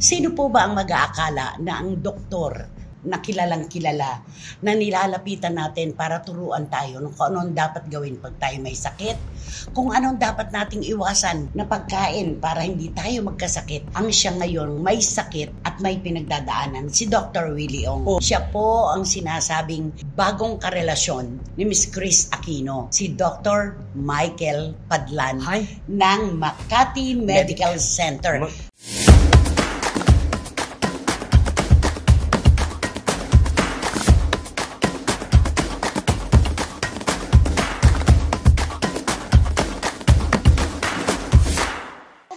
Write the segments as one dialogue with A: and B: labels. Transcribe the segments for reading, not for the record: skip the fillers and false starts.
A: Sino po ba ang mag-aakala na ang doktor na kilalang kilala na nilalapitan natin para turuan tayo kung ano ang dapat gawin pag tayo may sakit, kung anong dapat nating iwasan na pagkain para hindi tayo magkasakit. Ang siya ngayon may sakit at may pinagdadaanan, si Dr. Willie Ong. Siya po ang sinasabing bagong karelasyon ni Miss Chris Aquino, si Dr. Michael Padlan ng Makati Medical Center.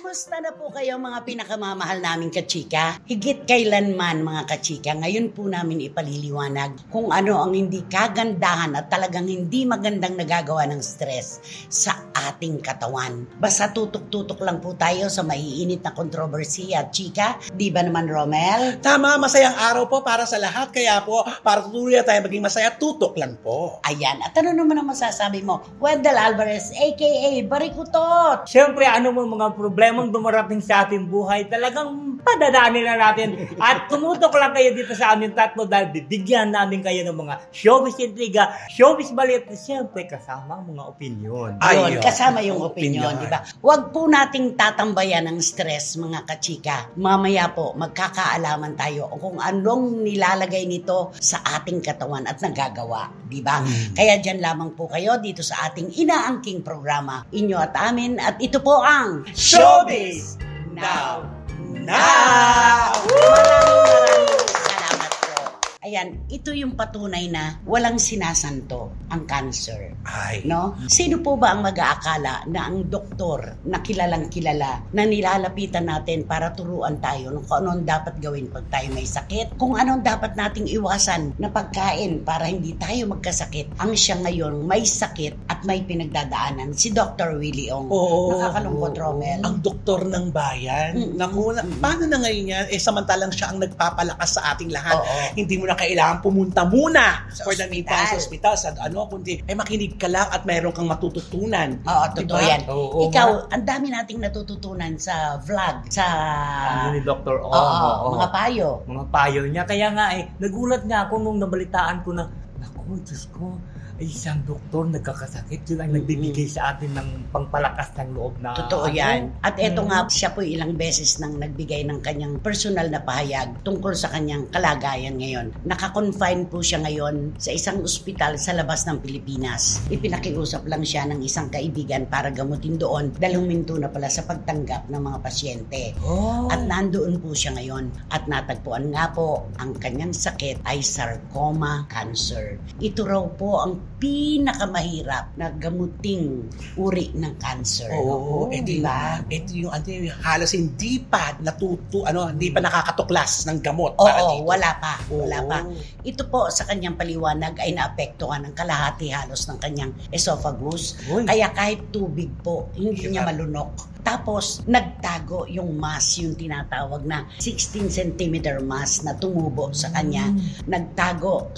A: Kumusta na po kayo mga pinakamamahal naming kachika? Higit kailanman mga kachika, ngayon po namin ipaliliwanag kung ano ang hindi kagandahan at talagang hindi magandang nagagawa ng stress sa ating katawan. Basta tutok-tutok lang po tayo sa maiinit na kontrobersi at chika. Di ba naman, Romel?
B: Tama, masayang araw po para sa lahat. Kaya po, para tutuloy tayo maging masaya, tutok lang po.
A: Ayan. At ano naman ang masasabi mo? Wendell Alvarez, a.k.a. Barikutot.
C: Siyempre, ano mo mga problemang dumarating sa ating buhay, talagang padadaanin na natin. At tumutok lang kayo dito sa amin tatlo dahil bibigyan namin kayo ng mga showbiz intriga, showbiz balit, siyempre kasama ang mga opinion.
A: Ayun, kasama yung opinion, di ba? Huwag po nating tatambayan ng stress, mga kachika. Mamaya po, magkakaalaman tayo kung anong nilalagay nito sa ating katawan at nagagawa, di ba? Kaya dyan lamang po kayo dito sa ating inaangking programa, inyo at amin, at ito po ang
B: Showbiz Now!
A: Maraming salamat po. Ayan, ito yung patunay na walang sinasanto ang cancer. No? Sino po ba ang mag-aakala na ang doktor na kilalang kilala na nilalapitan natin para turuan tayo kung ano ang dapat gawin pag tayo may sakit, kung anong dapat nating iwasan na pagkain para hindi tayo magkasakit. Ang siya ngayon may sakit at may pinagdadaanan, si Dr. Willie Ong. Nakakalungkot, Romel.
B: Ang doktor ng bayan. Naku, paano na ngayon yan? Samantalang siya ang nagpapalakas sa ating lahat. Hindi mo na kailangan pumunta muna sa ospital, sa kundi makinig ka lang at mayroon kang matututunan.
A: Oo, totoo yan. Ikaw,
C: nga.
A: ang dami nating natututunan sa vlog, sa
C: Ano ni Dr. Ong.
A: mga payo.
C: Mga payo niya. Kaya nga nagulat nga ako nung nabalitaan ko na, naku, Diyos ko, isang doktor nagkakasakit, yun ang nagbibigay sa atin ng pangpalakas ng loob na...
A: Totoo yan. At eto nga, siya po ilang beses nang nagbigay ng kanyang personal na pahayag tungkol sa kanyang kalagayan ngayon. Nakakonfine po siya ngayon sa isang ospital sa labas ng Pilipinas. Ipinakiusap lang siya ng isang kaibigan para gamutin doon dahil huminto na pala sa pagtanggap ng mga pasyente. At nandoon po siya ngayon. At natagpuan nga po, ang kanyang sakit ay sarcoma cancer. Ito raw po ang pinakamahirap na gamuting uri ng cancer.
B: Diba? Ito yung halos hindi pa hindi pa nakakatuklas ng gamot para dito.
A: Wala pa. Ito po sa kanyang paliwanag ay naapektuhan ng kalahati halos ng kanyang esophagus. Kaya kahit tubig po, hindi niya malunok. Tapos, nagtago yung mass, yung tinatawag na 16 cm mass na tumubo sa kanya. Nagtago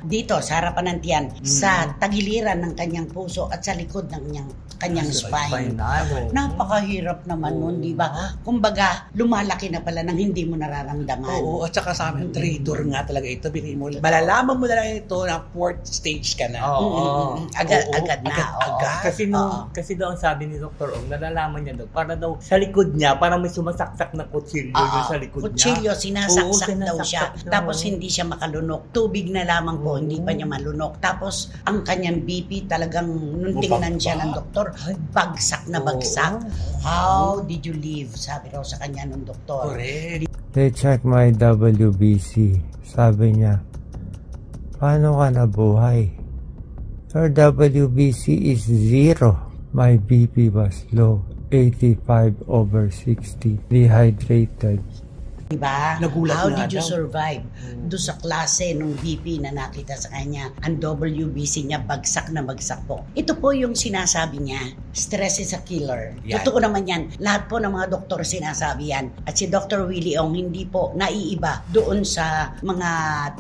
A: dito, sa harapan ng tiyan, sa tagiliran ng kanyang puso at sa likod ng kanyang spine. Napakahirap naman nun, di ba? Kumbaga, lumalaki na pala nang hindi mo nararamdaman.
B: At saka sa amin, traitor nga talaga ito. Malalaman mo na lang ito na 4th stage ka na.
A: Agad na.
C: Kasi daw ang sabi ni Dr. Ong, nalalaman niya daw, para daw sa likod niya, parang may sumasaksak na kutsilyo sa likod niya.
A: Kutsilyo, sinasaksak daw siya. Tapos hindi siya makalunok. Tubig na lamang po, hindi pa niya malunok. Tapos ang kanyang BP talagang nung tingnan siya ng doktor, bagsak na bagsak. How did you live? Sabi raw sa kanya ng doktor.
D: They check my WBC. Sabi niya, paano ka nabuhay? Your WBC is 0. My BP was low. 85/60. Dehydrated.
A: Diba?
B: Nagulat
A: How
B: nga
A: did you
B: daw.
A: survive? Doon sa klase nung BP na nakita sa kanya, ang WBC niya bagsak na bagsak po. Ito po yung sinasabi niya, stress is a killer.
B: Yan.
A: Totoo naman yan. Lahat po ng mga doktor sinasabi yan. At si Dr. Willie Ong hindi po naiiba doon sa mga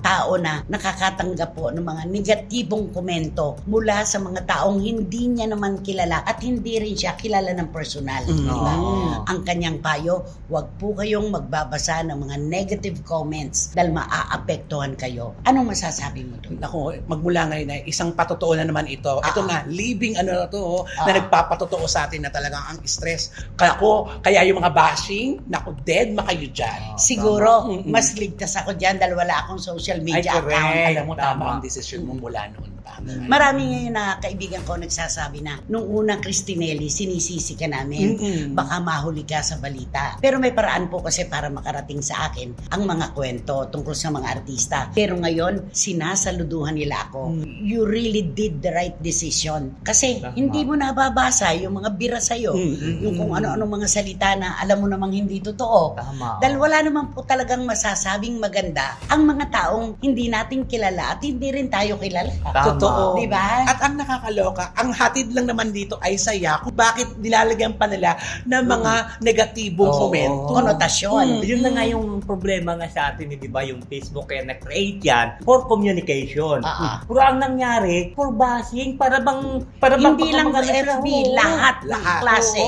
A: tao na nakakatanggap po ng mga negatibong komento mula sa mga taong hindi niya naman kilala at hindi rin siya kilala ng personal. Diba? Ang kanyang payo, wag po kayong magbabasa magbasa ng mga negative comments dahil maaapektuhan kayo. Anong masasabi mo doon?
B: Ako, magmula ngayon ay isang patotoo na naman ito. Ito na, living na nagpapatotoo sa atin na talagang ang stress. Kaya yung mga bashing, naku, dead makayo dyan.
A: Siguro, mas ligtas ako dyan dahil wala akong social media account.
B: Alam mo, tama ang decision mo mula noon pa.
A: Marami ngayon na kaibigan ko nagsasabi na nung unang Cristinelli, sinisisi ka namin, baka mahuli ka sa balita. Pero may paraan po kasi para makarating sa akin ang mga kwento tungkol sa mga artista. Pero ngayon, sinasaluduhan nila ako. You really did the right decision. Kasi hindi mo nababasa yung mga bira sa'yo. Yung kung ano-ano mga salita na alam mo namang hindi totoo. Dahil wala naman po talagang masasabing maganda ang mga taong hindi natin kilala at hindi rin tayo kilala.
B: Totoo.
A: Diba?
B: At ang nakakaloka, ang hatid lang naman dito ay saya kung bakit nilalagyan pa nila ng mga negatibong komento.
A: Konotasyon.
C: Yun na nga yung problema nga sa atin, di ba? Yung Facebook kaya na-create yan for communication. Pero ang nangyari, for bashing, para bang
A: hindi lang FB, lahat ng klase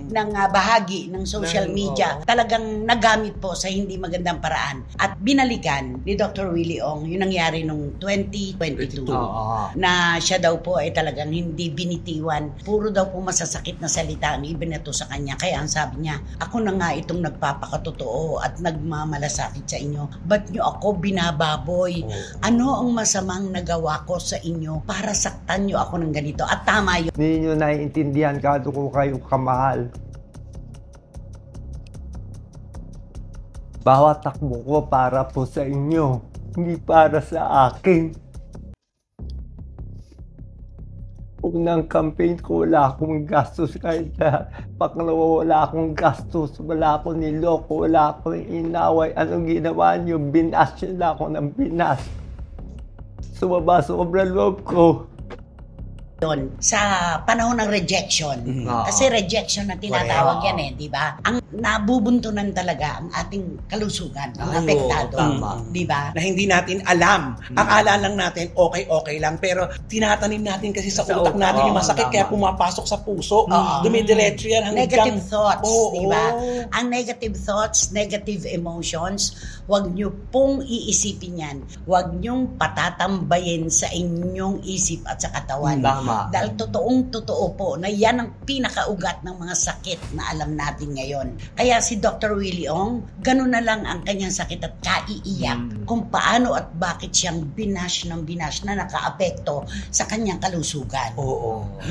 A: ng bahagi ng social media talagang nagamit po sa hindi magandang paraan. At binalikan ni Dr. Willie Ong yung nangyari nung 2022 na siya daw po ay talagang hindi binitiwan. Puro daw po masasakit na salita ang ibinato sa kanya. Kaya ang sabi niya, ako na nga itong nagpapakatotoo at nagmamalasakit sa inyo. Ba't nyo ako binababoy? Ano ang masamang nagawa ko sa inyo para saktan nyo ako ng ganito? At tama yun.
D: Hindi nyo naiintindihan kado ko kayo kamahal. Bawat takbo ko para po sa inyo, hindi para sa akin. Unang campaign ko, wala akong gastos kahit na pangalawa, wala akong gastos, wala akong niloko, wala akong inaway. Anong ginawa nyo? Binas nyo na ako ng binas. Sumaba sobrang loob ko.
A: Doon sa panahon ng rejection. Kasi rejection na tinatawag yan di ba? Ang nabubuntunan talaga ang ating kalusugan, ang apektado, di ba?
B: Na hindi natin alam. Akala lang natin okay lang, pero tinatanim natin kasi sa utak natin yung masakit kaya pumapasok sa puso. Dumidiretso yan hanggang
A: negative thoughts, di ba? Ang negative thoughts, negative emotions, huwag nyo pong iisipin yan. Huwag nyong patatambayin sa inyong isip at sa katawan. Dahil totoong-totoo po na yan ang pinakaugat ng mga sakit na alam natin ngayon. Kaya si Dr. Willie Ong, ganun na lang ang kanyang sakit at kaiiyak kung paano at bakit siyang binash na nakaapekto sa kanyang kalusugan.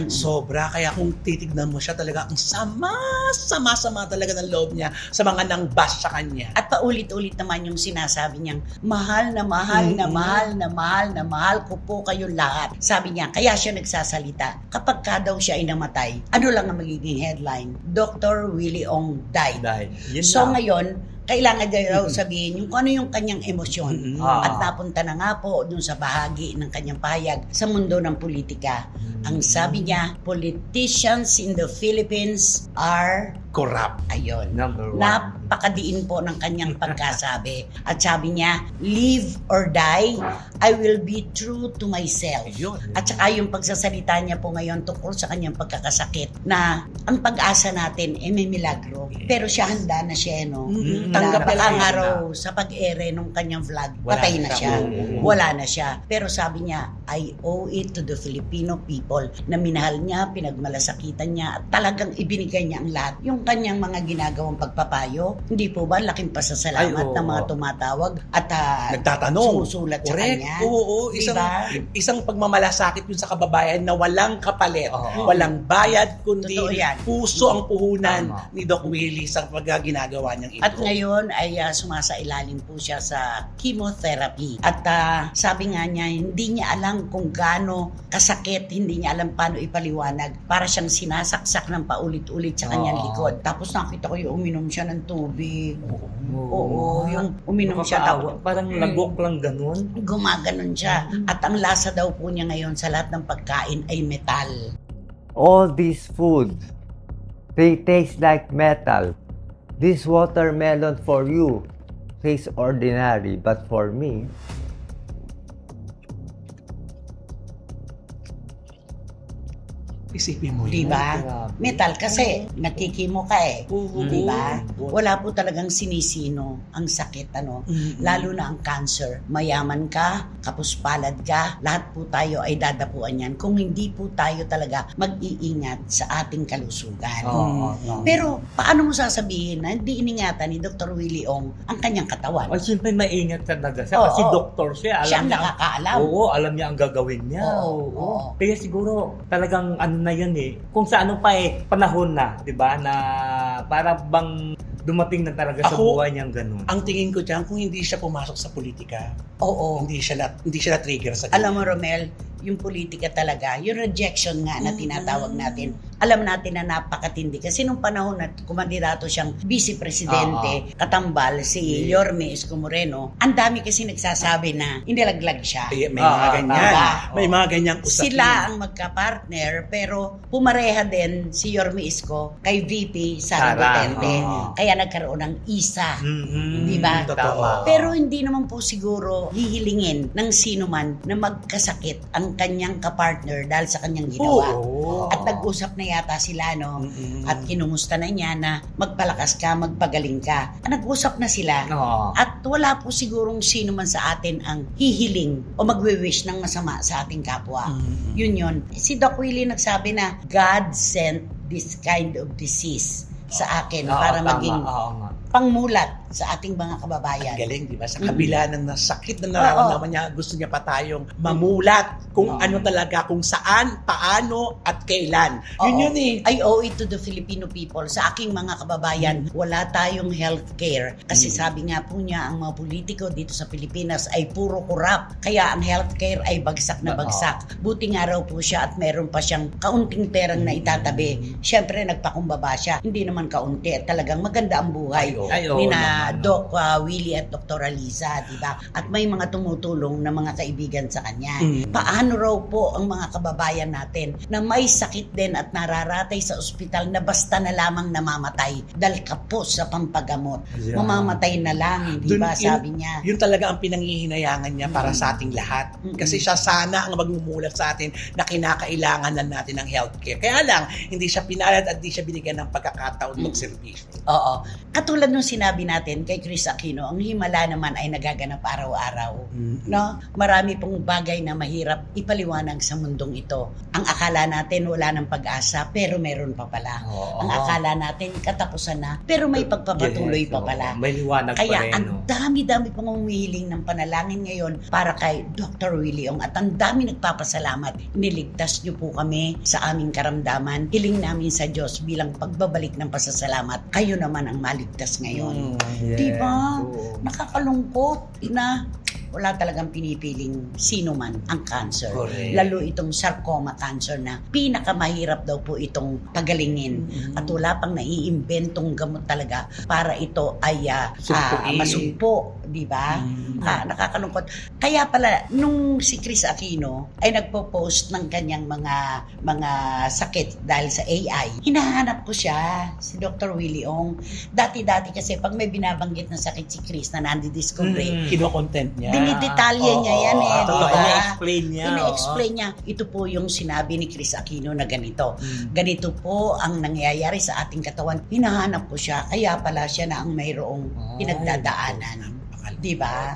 B: Sobra. Kaya kung titignan mo siya talaga, ang sama talaga ng loob niya sa mga nang bash sa kanya.
A: At paulit-ulit naman yung sinasabi niyang, mahal na mahal na mahal na mahal na mahal ko po kayong lahat. Sabi niya, kaya siya nagsasalita. Kapag ka daw siya ay namatay, ano lang ang magiging headline? Dr. Willie Ong died. So ngayon, kailangan daw sabihin yung kung ano yung kanyang emosyon. At napunta na nga po dun sa bahagi ng kanyang pahayag sa mundo ng politika. Ang sabi niya, politicians in the Philippines are
B: corrupt.
A: Ayun.
C: Number one.
A: Napakadiin po ng kanyang pagkasabi. At sabi niya, live or die, I will be true to myself.
B: Ayun.
A: At saka yung pagsasalita niya po ngayon tungkol sa kanyang pagkakasakit na ang pag-asa natin may milagro. Pero siya handa na siya, no?
B: Tanggap
A: Baka
B: na
A: nga raw sa pag-ere nung kanyang vlog, patay na siya. Wala na siya. Pero sabi niya, I owe it to the Filipino people na minahal niya, pinagmalasakitan niya, at talagang ibinigay niya ang lahat. Yung kanyang mga ginagawang pagpapayo, hindi po ba laking pasasalamat ng mga tumatawag at
B: nagtatanong,
A: sumusulat sa
B: correct.
A: kanya?
B: Isang pagmamalasakit yun sa kababayan na walang kapalit, walang bayad, kundi puso ang puhunan ni Doc Willie sa ginagawa niyang ito.
A: At ngayon ay sumasailalim po siya sa chemotherapy. At sabi nga niya, hindi niya alam kung gaano kasakit, hindi niya alam paano ipaliwanag. Para siyang sinasaksak ng paulit-ulit sa kanyang likod. Tapos nakita ko yung uminom siya ng tubig. Oo, yung uminom siya.
C: Parang lagok lang ganun.
A: Gumaganon siya. At ang lasa daw po niya ngayon sa lahat ng pagkain ay metal.
D: All these foods, they taste like metal. This watermelon for you tastes ordinary, but for me,
B: Isipin mo
A: Di
B: yun.
A: ba?
C: Grabe.
A: Metal kasi nakikimo ka eh. Di ba? Wala po talagang sinisino ang sakit, ano? Lalo na ang cancer. Mayaman ka, kapuspalad ka, lahat po tayo ay dadapuan yan kung hindi po tayo talaga mag-iingat sa ating kalusugan. Pero paano mo sasabihin na hindi iningatan ni Dr. Willie Ong ang kanyang katawan?
C: Ay, siyempre maingat talaga siya kasi doktor siya.
A: Siya ang
C: niya
A: nakakaalam.
C: Oo, alam niya ang gagawin niya.
A: Oo.
C: Kaya siguro talagang ano na yun eh. Kung sa ano pa eh, panahon na, di ba? Na para bang dumating na talaga sa buhay niyang ganun.
B: Ang tingin ko dyan, kung hindi siya pumasok sa politika,
A: Oo.
B: hindi siya na-trigger sa
A: Alam mo, Romel, yung politika talaga, yung rejection nga na tinatawag natin, alam natin na napakatindi. Kasi nung panahon na kumandidato siyang vice-presidente, katambal si Yorme Isko Moreno, ang dami kasi nagsasabi na inilaglag siya.
B: May mga ganyan. May mga ganyang usapin.
A: Sila ang magka-partner, pero pumareha din si Yorme Isko kay VP Sara Duterte. Kaya nagkaroon ng isa. Di ba?
B: Totoo.
A: Pero hindi naman po siguro hihilingin ng sino man na magkasakit ang kanyang kapartner dahil sa kanyang ginawa. At nag-usap na yata sila, no? At kinumusta na niya na magpalakas ka, magpagaling ka. Nag-usap na sila. At wala po sigurong sino man sa atin ang hihiling o magwe-wish ng masama sa ating kapwa. Yun. Si Doc Willie nagsabi na God sent this kind of disease sa akin para maging pangmulat sa ating mga kababayan.
B: Ang galing, di ba? Sa kabila ng sakit na nararamdaman niya, gusto niya pa tayong mamulat kung ano talaga, kung saan, paano, at kailan. Yun eh.
A: I owe it to the Filipino people. Sa aking mga kababayan, wala tayong healthcare. Kasi sabi nga po niya, ang mga politiko dito sa Pilipinas ay puro korap. Kaya ang healthcare ay bagsak na bagsak. Buti nga raw po siya at meron pa siyang kaunting perang na itatabi. Siyempre, nagpakumbaba siya. Hindi naman kaunti. Talagang maganda ang buhay ni na Doc Willie at Dr. Aliza, di ba? At may mga tumutulong na mga kaibigan sa kanya. Paano raw po ang mga kababayan natin na may sakit din at nararatay sa ospital na basta na lamang namamatay dahil kapos sa pampagamot. Mamamatay na lang, di ba? Sabi niya.
B: Yun talaga ang pinanghihinayangan niya para sa ating lahat. Kasi siya sana ang magmumulat sa atin na kinakailangan na natin ng healthcare. Kaya lang, hindi siya pinalad at hindi siya binigyan ng pagkakataon mag-servisyo.
A: Oo. Katulad nung sinabi natin kay Chris Aquino, ang himala naman ay nagaganap araw-araw. No? Marami pong bagay na mahirap ipaliwanag sa mundong ito. Ang akala natin wala ng pag-asa, pero meron pa pala. Ang akala natin katapusan na, pero may pagpapatuloy pa pala.
C: May liwanag pa rin.
A: Kaya ang dami-dami pong humihiling ng panalangin ngayon para kay Dr. Willie Ong at ang dami nagpapasalamat. Niligtas niyo po kami sa aming karamdaman. Hiling namin sa Diyos bilang pagbabalik ng pasasalamat. Kayo naman ang maligtas ngayon. Diba? Nakakalungkot na wala talagang pinipiling sino man ang cancer.
B: Correct.
A: Lalo itong sarcoma cancer na pinakamahirap daw po itong pagalingin. At wala pang naiimbentong gamot talaga para ito ay masugpo. Diba? Nakakalungkot. Kaya pala, nung si Chris Aquino ay nagpo-post ng kanyang mga sakit dahil sa AI, hinahanap ko siya, si Dr. Willie Ong. Dati-dati kasi pag may binabanggit na sakit si Chris na nandi-discovery,
B: kino-content niya.
A: dinidetalye niya yan eh. Diba?
C: Ina-explain niya.
A: Ina-explain niya. Ito po yung sinabi ni Chris Aquino na ganito. Ganito po ang nangyayari sa ating katawan. Hinahanap ko siya, kaya pala siya na ang mayroong pinagdadaanan. Diba?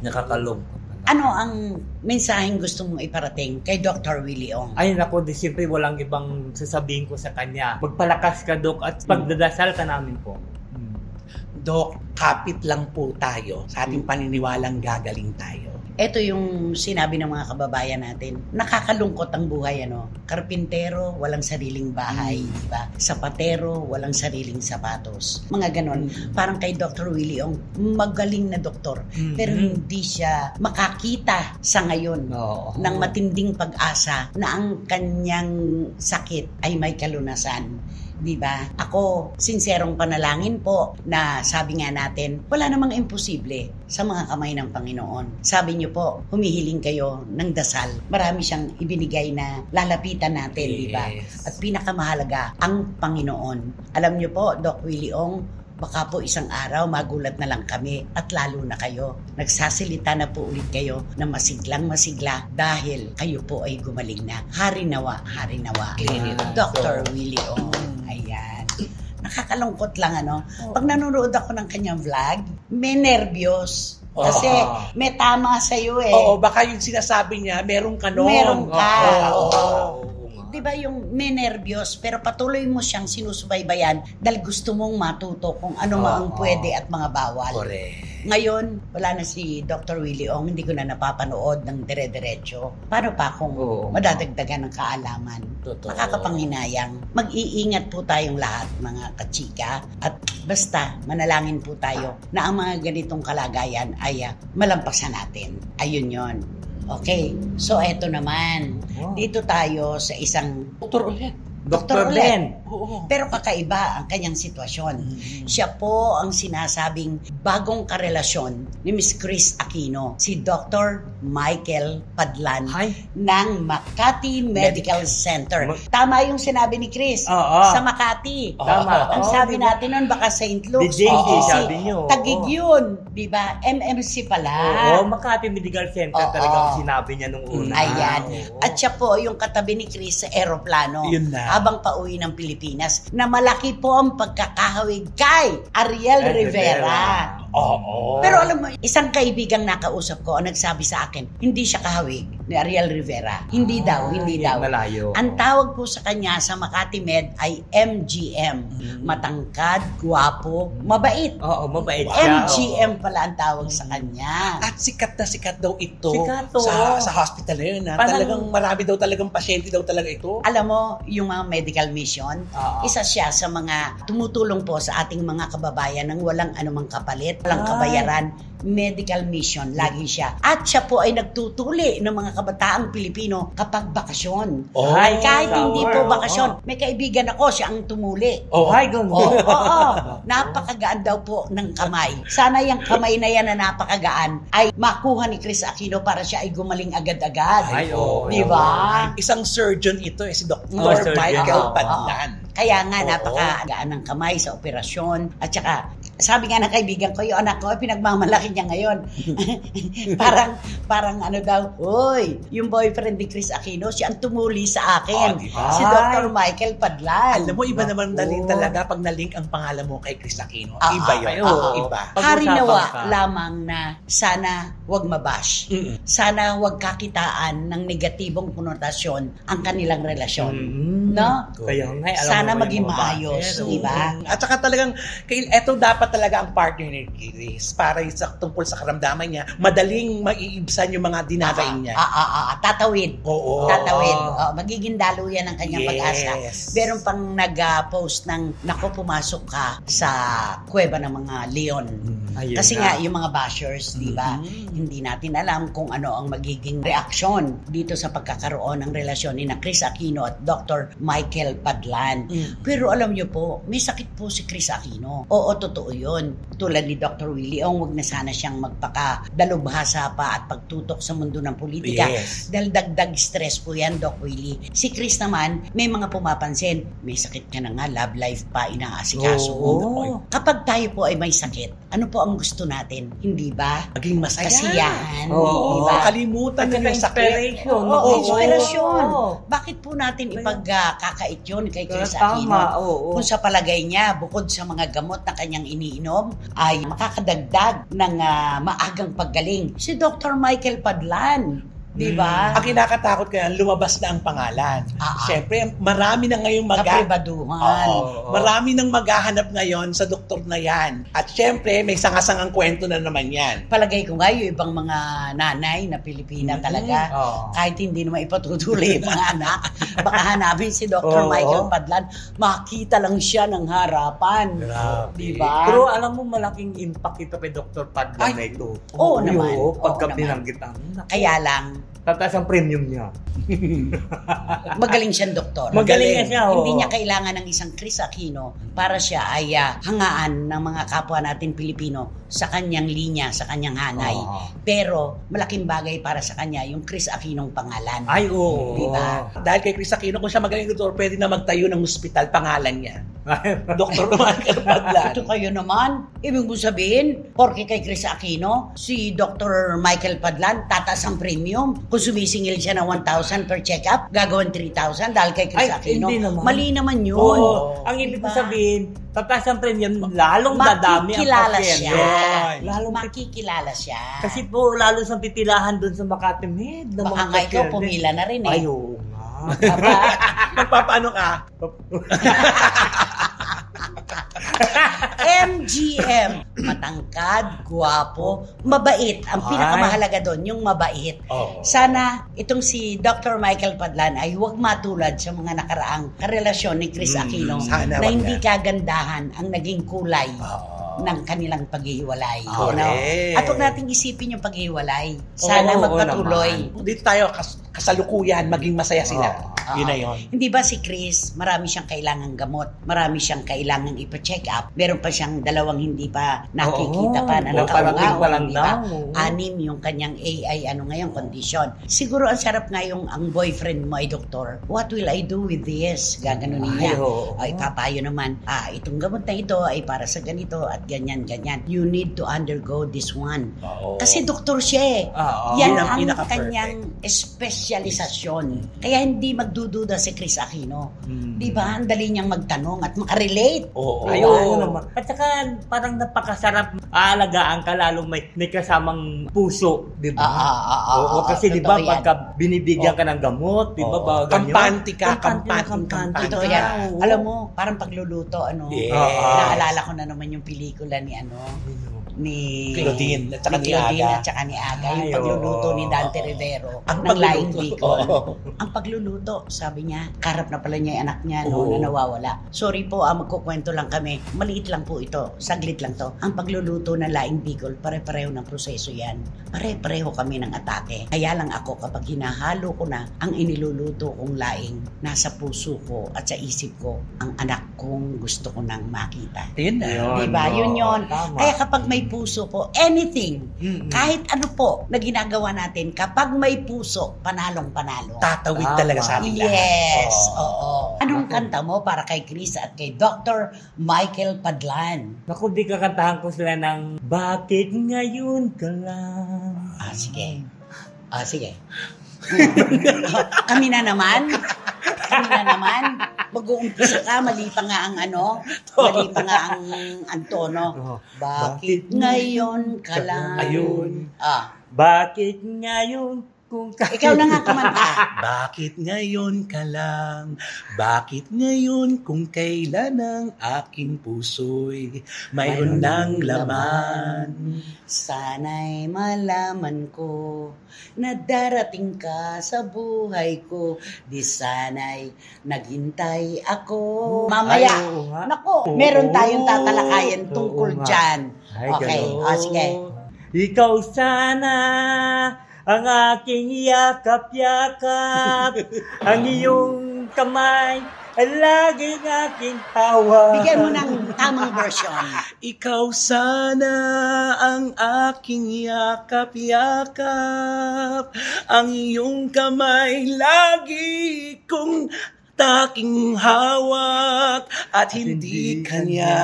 C: Nakakalungkot.
A: Ano ang mensaheng gusto mong iparating kay Dr. Willie Ong?
C: Ay nako, siyempre walang ibang sasabihin ko sa kanya. Magpalakas ka, Dok, at pagdadasal ka namin po.
B: Dok, kapit lang po tayo sa ating paniniwalang gagaling tayo.
A: Ito yung sinabi ng mga kababayan natin. Nakakalungkot ang buhay, ano? Karpintero, walang sariling bahay, di ba? Sapatero, walang sariling sapatos. Mga ganon. Parang kay Dr. Willie Ong, magaling na doktor. Pero hindi siya makakita sa ngayon ng matinding pag-asa na ang kanyang sakit ay may kalunasan. Diba? Ako, sinserong panalangin po na sabi nga natin, wala namang imposible sa mga kamay ng Panginoon. Sabi niyo po, humihiling kayo ng dasal. Marami siyang ibinigay na lalapitan natin, diba? At pinakamahalaga, ang Panginoon. Alam niyo po, Doc Willie Ong, baka po isang araw magulat na lang kami at lalo na kayo. Nagsasalita na po ulit kayo na masiglang-masigla dahil kayo po ay gumaling na. Hari nawa, hari nawa. Dr. Willie Ong. Ayan. Nakakalungkot lang Pag nanonood ako ng kanyang vlog, may nervyos. Kasi may tama sa'yo
B: Oo, baka yung sinasabi niya, meron ka nun.
A: Meron ka.
B: Oo.
A: Diba yung may nervyos pero patuloy mo siyang sinusubaybayan dahil gusto mong matuto kung ano ang pwede at mga bawal.
B: Correct.
A: Ngayon, wala na si Dr. Willie Ong, hindi ko na napapanood ng dire-diretso. Paano pa kung madadagdagan ng kaalaman?
B: Totoo.
A: Makakapanghinayang. Mag-iingat po tayong lahat, mga kachika. At basta, manalangin po tayo na ang mga ganitong kalagayan ay malampasan natin. Ayun yon. Okay, so eto naman. Dito tayo sa isang
B: Doktor ulit.
C: Dr. Ben.
B: Oo.
A: Pero kakaiba ang kanyang sitwasyon. Siya po ang sinasabing bagong karelasyon ni Miss Chris Aquino, si Dr. Michael Padlan ng Makati Medical Center. Tama yung sinabi ni Chris, sa Makati.
C: Tama.
A: Ang sabi natin nun, baka St. Luke's.
C: sabi nyo.
A: Tagig yun. Diba? MMC pala.
C: Makati Medical Center talaga ang sinabi niya nung una.
A: Ayan. At siya po yung katabi ni Chris sa eroplano.
B: Yun na.
A: Habang pauwi ng Pilipinas, na malaki po ang pagkakahawig kay Ariel Rivera.
B: Oo.
A: Pero alam mo, isang kaibigang nakausap ko ang nagsabi sa akin, hindi siya kahawig ni Ariel Rivera. Hindi daw.
C: Malayo.
A: Ang tawag po sa kanya sa Makati Med ay MGM. Matangkad, guwapo, mabait.
C: Oo, mabait siya.
A: MGM pala ang tawag sa kanya.
B: At sikat na sikat daw ito
C: Sikat to.
B: sa hospital na yun. Talagang marami daw talagang pasyente daw talaga ito.
A: Alam mo, yung mga medical mission, isa siya sa mga tumutulong po sa ating mga kababayan ng walang anumang kapalit, walang kabayaran. Medical mission, lagi siya. At siya po ay nagtutuli ng mga kabataang Pilipino kapag bakasyon. Kahit hindi po bakasyon. May kaibigan ako, siya ang tumuli. Napakagaan daw po ng kamay. Sana yung kamay na yan na napakagaan ay makuha ni Chris Aquino para siya ay gumaling agad-agad. Di ba?
B: Isang surgeon ito si Dr. Michael Padlan.
A: Kaya nga, napakagaan ng kamay sa operasyon. At saka, sabi nga ng kaibigan ko, yung anak ko, pinagmamalaki niya ngayon. parang ano daw, uy, yung boyfriend ni Chris Aquino, siya ang tumuli sa akin. Si Dr. Michael Padlan.
B: Alam mo, iba naman dalhin talaga pag na-link ang pangalan mo kay Chris Aquino. Iba yun. Iba.
A: Hari nawa lamang na sana wag mabash. Sana wag kakitaan ng negatibong konotasyon ang kanilang relasyon. No?
C: Kaya nga,
A: sana maging maayos, di ba?
B: At saka talagang, eto dapat talaga ang partner ni Chris para tungkol sa karamdaman niya, madaling maiibsan yung mga dinadaing niya.
A: Tatawid.
B: Oo.
A: Tatawid. Magiging daluyan ang kanyang pag-asa. Meron pang nag-post ng, pumasok ka sa kuweba ng mga leon. Kasi nga, yung mga bashers, di ba? Hindi natin alam kung ano ang magiging reaksyon dito sa pagkakaroon ng relasyon ni Chris Aquino at Dr. Michael Padlan. Pero alam niyo po, may sakit po si Chris Aquino. Oo, totoo yun. Tulad ni Dr. Willie Ong, wag na sana siyang magpakadalubhasa pa at pagtutok sa mundo ng politika. Dahil dagdag stress po yan, Doc Willie. Si Chris naman, may mga pumapansin. May sakit ka na nga, love life pa, inaasikaso mo. Kapag tayo po ay may sakit, ano po ang gusto natin? Hindi ba?
B: Maging masaya.
A: Kasiyahan. Diba?
B: Kalimutan nyo yung sakit.
A: Inspirasyon. Bakit po natin ipagkakait yun kay Chris Aquino? Kung sa palagay niya, bukod sa mga gamot na kanyang iniinom, ay makakadagdag ng maagang paggaling. Si Dr. Michael Padlan. Diba?
B: Ang kinakatakot kaya, lumabas na ang pangalan. Siyempre, marami na ngayong
A: kapribaduhan.
B: Marami nang maghahanap ngayon sa doktor na yan. At siyempre, may sangasangang kwento na naman yan.
A: Palagay ko nga, yung ibang mga nanay na Pilipina talaga, kahit hindi naman ipatutuloy yung mga anak, baka hanapin si Dr. Michael Padlan, makita lang siya ng harapan. Diba?
C: Pero alam mo, malaking impact ito kay Dr. Padlan na ito.
A: Oo naman.
C: Pagka binanggit ang
A: kaya lang,
C: tataas ang premium niya.
A: Magaling siyang doktor.
C: Magaling na siya.
A: Hindi niya kailangan ng isang Chris Aquino para siya ay hangaan ng mga kapwa natin Pilipino sa kanyang linya, sa kanyang hanay. Pero malaking bagay para sa kanya yung Chris Aquinong pangalan.
C: Ay, oo.
A: Diba?
B: Dahil kay Chris Aquino, kung siya magaling doktor, pwede na magtayo ng ospital, pangalan niya. Dr. Michael Padlan.
A: Ito kayo naman. Ibig mo sabihin, porke kay Chris Aquino, si Dr. Michael Padlan, tataas ang premium. Kung sumisingil siya ng 1,000 per check-up, gagawin 3,000 dahil kay Chris Aquino. Mali naman yun.
C: Oo. Ang ibig ko sabihin, tataas ang premium, lalong dadami ang pasyente.
A: Lalong makikilala siya.
C: Kasi po, lalo sa pitilahan doon sa Makati Med.
A: Baka nga ikaw pumila na rin eh.
C: Ay, oo nga.
B: Magpapaano ka?
A: MGM, matangkad, guwapo, mabait. Ang pinakamahalaga doon, yung mabait. Sana itong si Dr. Michael Padlan ay huwag matulad sa mga nakaraang karelasyon ni Chris Aquino na hindi kagandahan ang naging kulay ng kanilang paghihiwalay. At huwag nating isipin yung paghihiwalay. Sana magpatuloy.
B: Dito tayo kasalukuyan, maging masaya sila. Yun na yun.
A: Hindi ba si Chris, marami siyang kailangang gamot, marami siyang kailangang ipa-check up, meron pa siyang 2 hindi pa nakikita pa na nakaungaw, di ba? 6 yung kanyang AI, ngayon, kondisyon. Siguro ang sarap nga yung ang boyfriend mo ay doktor. What will I do with this? Gaganunin niya. Ay, papayo naman, itong gamot na ito ay para sa ganito at ganyan. You need to undergo this one. Kasi doktor siya eh. Yan ang kanyang espesyalisasyon. Kaya hindi magdududa si Chris Aquino. Di ba? Ang dali niyang magtanong at makarelate.
C: Ayun naman. At saka parang napakasarap aalagaan ka lalong may kasamang puso. Di ba? Oo, kasi di ba pagka binibigyan ka ng gamot, di ba?
B: Kampante ka.
A: Ito yan. Alam mo, parang pagluluto, naalala ko na naman yung pelikula ni
B: Claudine at saka
A: ni Aga. Yung pagluluto ni Dante Rivero ng Laing Bicol. Ang pagluluto, sabi niya, karap na pala niya yung anak niya na nawawala. Sorry po, magkukwento lang kami. Maliit lang po ito. Saglit lang to. Ang pagluluto ng Laing Bicol, pare-pareho ng proseso yan. Pare-pareho kami ng atake. Kaya lang ako, kapag hinahalo ko na ang iniluluto kong laing, nasa puso ko at sa isip ko, ang anak kong gusto ko nang makita.
B: Yun na.
A: Diba? Yun yun. Kaya kapag may puso po, anything, kahit ano po na ginagawa natin, kapag may puso, panalong-panalo.
B: Tatawid talaga sa ating lahat.
A: Yes, oo. Anong kanta mo para kay Chris at kay Dr. Michael Padlan?
C: Naku, di kakantahan ko sila ng Bakit Ngayon Ka Lang?
A: Sige. Sige. Kami na naman. Mag-uumpisa ka, mali pa nga ang tono. Bakit ngayon ka lang?
B: Ayun.
C: Bakit ngayon kung
A: ikaw na nga kumanta.
B: Bakit ngayon ka lang? Bakit ngayon kung kailan ang aking puso'y mayroon ng laman?
A: Sana'y malaman ko na darating ka sa buhay ko. Di sana'y naghintay ako. Mamaya, nako, meron tayong tatalakayan tungkol dyan. Okay, sige.
C: Ikaw sana ang aking yakap-yakap, ang iyong kamay ay laging aking hawak.
A: Bigyan mo ng tamang version.
B: Ikaw sana ang aking yakap-yakap, ang iyong kamay lagi kong taking hawak at hindi kanya.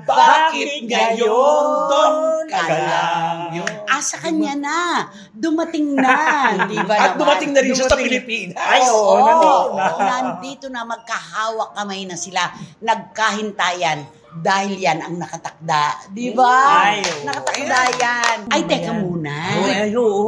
B: Bakit ngayon ka lang?
A: Sa kanya na. Dumating na. Di ba
B: At dumating na rin siya sa Pilipinas.
A: Ay, nandito na magkahawak kamay na sila. Nagkahintayan. Dahil yan ang nakatakda. Di ba? Nakatakda yan. Ay, teka muna.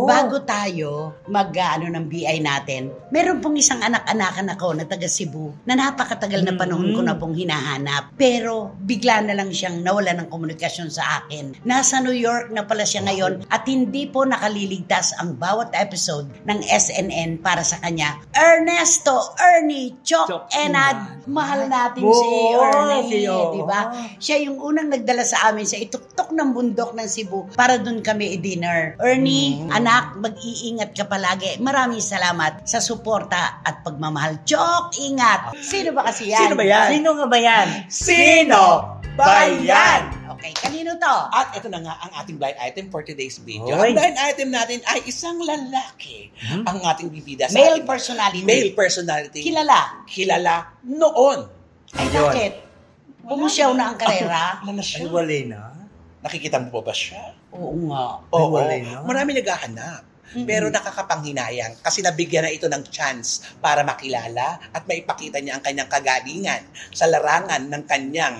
A: Bago tayo ng BI natin, meron pong isang anak-anakan ako na taga Cebu na napakatagal na panahon ko na pong hinahanap. Pero bigla na lang siyang nawala ng komunikasyon sa akin. Nasa New York na pala siya ngayon at hindi po nakaliligtas ang bawat episode ng SNN para sa kanya. Ernie, Chok, Enad. Mahal natin si Ernie. Di ba? Siya yung unang nagdala sa amin sa ituktok ng bundok ng Cebu para dun kami i-dinner. Ernie, anak, mag-iingat ka palagi. Maraming salamat sa suporta at pagmamahal. Chok, ingat! Sino ba kasi yan?
B: Sino ba yan?
C: Sino nga ba yan?
B: Sino ba yan?
A: Okay, kanino to?
B: At ito na nga ang ating blind item for today's video.
C: Oy.
B: Ang blind item natin ay isang lalaki. Ang ating bibida sa
A: Male
B: ating-
A: personality.
B: Male personality.
A: Kilala.
B: Noon.
A: Ay,
C: Ayun.
A: bakit? Bumusyaw na ang karera?
B: Wala na
C: Ay,
B: siya.
C: walay na.
B: Nakikita mo ba siya?
A: Oo nga.
B: Oo.
C: walay na.
B: Marami naghahanap. Pero nakakapanghinayang kasi nabigyan na ito ng chance para makilala at maipakita niya ang kanyang kagalingan sa larangan ng kanyang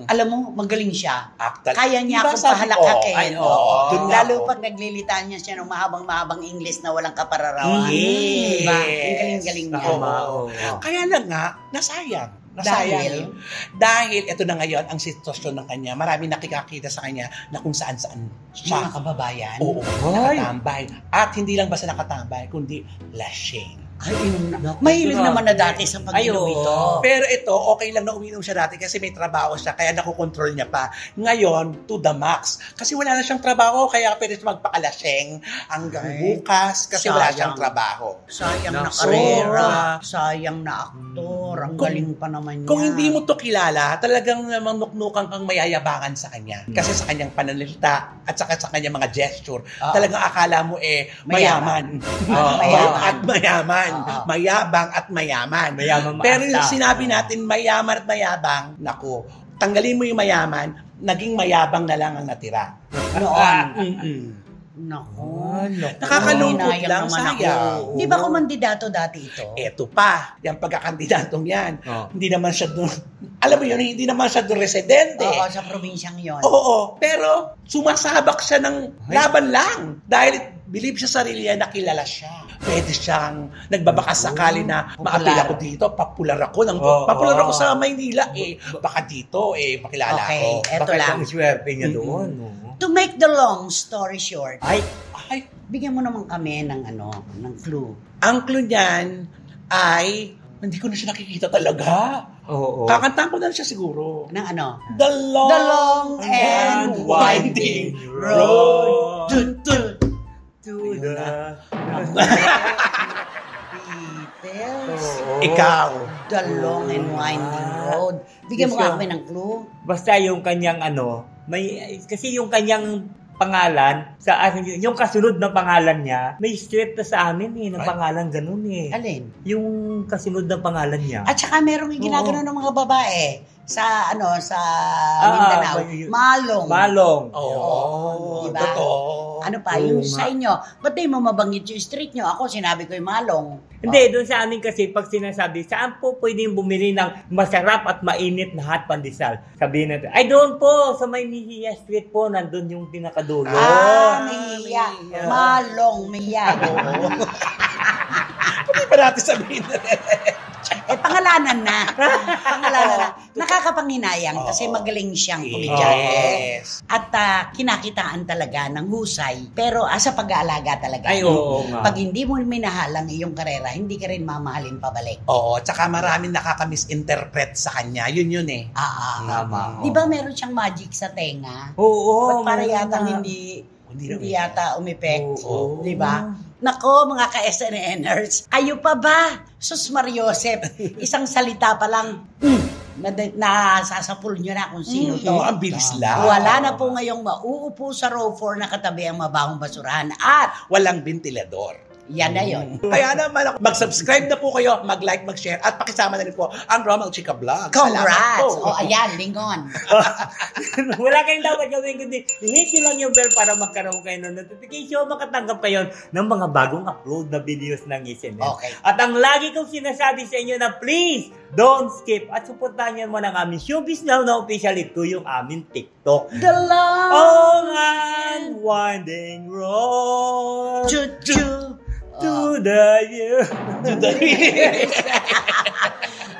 A: Alam mo, magaling siya.
B: aktal.
A: Kaya niya
B: Diba
A: akong
B: sabi ko?
A: pahalakakin.
B: Ay, oo. Dun nga
A: Lalo
B: ako.
A: pag naglilitaan niya siya ng mahabang-mahabang English na walang kapararawan.
B: Yes.
A: Diba? Ang galing-galing niya.
C: Tama,
B: Oo.
C: oo.
B: Kaya lang nga, nasayang. Dahil ito na ngayon ang sitwasyon ng kanya. Marami nakikakita sa kanya na kung saan-saan
A: Mga
B: siya.
A: kababayan.
B: Oo,
C: Ay.
B: nakatambay. At hindi lang basta nakatambay, kundi lasing.
A: Ay, mahilig
C: grabe.
A: naman na dati sa pag-inom
C: Ay, oo.
A: ito.
B: Pero ito, okay lang na uminom siya dati kasi may trabaho siya, kaya nakokontrol niya pa. Ngayon, to the max. Kasi wala na siyang trabaho, kaya pwede siya magpakalaseng hanggang
A: Ay,
B: bukas kasi wala
A: sayang.
B: siyang trabaho.
A: Sayang na
C: Nako.
A: karera. Sayang na aktor. Ang
B: Kung-
A: galing pa naman niya.
B: Kung hindi mo to kilala, talagang namang nuknukan kang mayayabangan sa kanya. Kasi sa kanyang pananalita at saka sa kanyang mga gesture, talagang akala mo mayaman.
A: Mayaman.
B: At mayaman.
A: Oo.
B: Mayabang at mayaman.
C: Mayaman maasta.
B: Pero yung sinabi natin mayaman at mayabang, naku, tanggalin mo yung mayaman, naging mayabang na lang ang natira.
A: Noon.
B: Mm-mm.
A: Naku.
B: Nakakalungkot
A: Hinayang
B: lang,
A: naman ako.
B: sayang.
A: Di ba kumandidato dati ito?
B: Eto pa, yung pagkakandidatong yan.
C: Oh.
B: Hindi naman siya doon, alam mo yun, hindi naman siya doon residente.
A: Oo, sa probinsyang yon.
B: Oo, pero sumasabak siya ng laban lang. Dahil believe siya sa sarili niya na kilala siya. Pwede siyang nagbabakas sakali na
A: Popular.
B: maapil ako dito, popular ako. Popular ako sa Maynila. Baka dito, makilala
A: Okay.
B: ako.
A: Eto
C: Bakit
A: lang.
C: ang swerte niya doon? no?
A: To make the long story short,
C: Ay,
B: Ay,
A: bigyan mo naman kami ng ng clue.
B: ang clue niyan ay, hindi ko na siya nakikita talaga.
C: oo.
B: Kakantaan ko na siya siguro.
A: Ng ano?
B: The long,
A: The long and winding road. Dun, dun.
C: To the...
A: Beatles.
C: Oo.
B: Ikaw.
A: The long and winding road. Bigyan mo
C: Yes,
A: kami ng clue.
C: Basta yung kanyang kasi yung kanyang pangalan, yung kasunod na pangalan niya, may street na sa amin ng
B: Ay.
C: pangalan ganun
A: Alin?
C: Yung kasunod na pangalan niya.
A: At saka merong ginagano ng mga babae sa Mindanao.
C: may-
A: Malong.
C: Malong.
B: Oo,
A: Diba?
B: totoo.
A: Ano pa,
C: Oo
A: yung
C: nga.
A: sa inyo, ba't di mo mabanggit yung street nyo? Ako, sinabi ko yung Malong.
C: Hindi, doon sa amin kasi pag sinasabi, saan po pwedeng bumili ng masarap at mainit na hot pandesal? Sabihin natin, ay doon po, sa may Mejia Street po, nandun yung pinakadulo.
A: Miya.
B: Miya.
A: Malong, Miya.
B: Hindi pa natin sabihin na
A: Pangalanan na. Nakakapanghinayang kasi magaling siyang komedyante.
B: Yes.
A: At kinakitaan talaga ng husay. Pero sa pag-aalaga talaga.
C: Ay, oo nga.
A: Pag hindi mo minahal ang iyong karera, hindi ka rin mamahalin pabalik.
B: Oo, tsaka maraming nakaka-misinterpret sa kanya. Yun eh.
C: Tama.
A: Di ba meron siyang magic sa tenga?
C: Oo.
A: Ba't para
C: meron
A: yatang
C: na.
A: hindi yata umepekt?
C: Oo.
A: Di ba? Nako, mga ka-SNNers, kayo pa ba? Sus Mariosep, isang salita pa lang, nasasapul nyo na kung sino to.
B: Ang bilis lang.
A: Wala na po ngayong mauupo sa row 4 na katabi ang mabahong basurahan at
B: Walang ventilador.
A: yan na yun.
B: Kaya naman, mag-subscribe na po kayo, mag-like, mag-share, at pakisama na rin po ang Romel Chica Vlog. Salamat
A: Congrats!
B: po.
A: O ayan, lingon.
C: Wala kayong dapat gawin kundi i-hit nyo lang yung bell para magkaroon kayo ng notification, makatanggap kayo ng mga bagong upload na videos ng SNN.
A: Okay.
C: At ang lagi kong sinasabi sa inyo na please, don't skip at supportahan nyo naman ang aming Showbiz Now na official ito yung aming TikTok.
A: The long
C: Long and winding road
A: choo-choo.
C: to the year.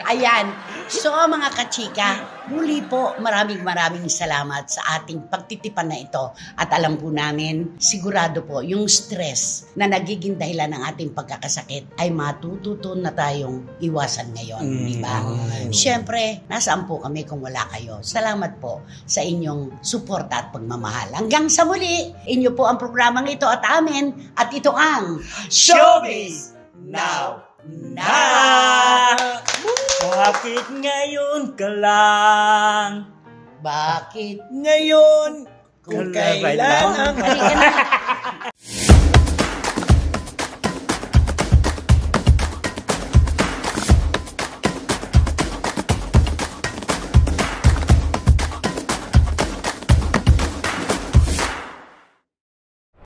A: Ayan. So, mga kachika, Muli po, maraming salamat sa ating pagtitipan na ito. At alam po namin, sigurado po, yung stress na nagiging dahilan ng ating pagkakasakit ay matututo na tayong iwasan ngayon. Di ba? Siyempre, nasaan po kami kung wala kayo? Salamat po sa inyong suporta at pagmamahal. Hanggang sa muli, inyo po ang programang ito at amin. At ito ang
B: Showbiz Now!
C: Bakit ngayon ka lang?
A: Bakit
B: Ngayon, kung kailan
A: Halika na.